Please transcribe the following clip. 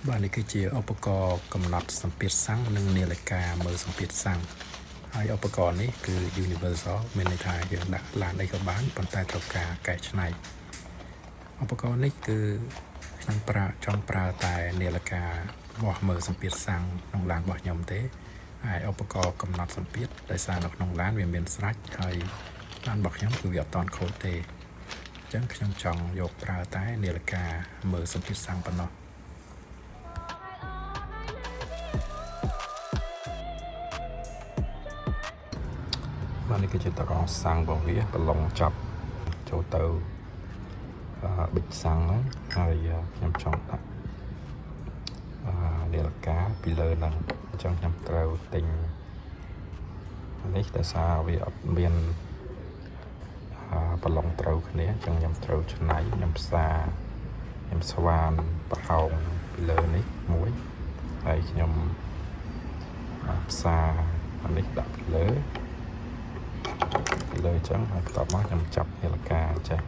បាទនេះគឺជាឧបករណ៍កំណត់សម្ពាធសាំងនិងនាឡិកាមើលសម្ពាធសាំងហើយឧបករណ៍នេះគឺ universal មានន័យថាយើងដាក់ឡានអីក៏បានប៉ុន្តែត្រូវការកែច្នៃឧបករណ៍នេះគឺខ្ញុំចង់ប្រើតែនាឡិកាបោះមើលសម្ពាធសាំងក្នុងឡានរបស់ខ្ញុំទេហើយឧបករណ៍កំណត់សម្ពាធដោយសារនៅក្នុងឡានវាមានស្រាច់ហើយឡានរបស់ខ្ញុំគឺវាអត់តន់ខូចទេអញ្ចឹងខ្ញុំចង់យកប្រើតែនាឡិកាមើលសម្ពាធសាំងប៉ុណ្ណោះបាទនេះគឺជាតរងសាំងរបស់វាប្រឡងចាប់ចូលទៅប៊ិចសាំងហ្នឹងហើយខ្ញុំចង់ដាក់នាឡិកាពីលើហ្នឹងអញ្ចឹងខ្ញុំត្រូវទិញនេះដោយសារវាអត់មានប្រឡងត្រូវគ្នាអញ្ចឹងខ្ញុំត្រូវច្នៃខ្ញុំខ្ញុំស្វានប្រហោងពីលើនេះមួយហើយខ្ញុំផ្សារនេះដាក់ពីលើអញ្ចឹងហើយបន្ទាប់មកខ្ញុំចាប់នាឡិកាចេះ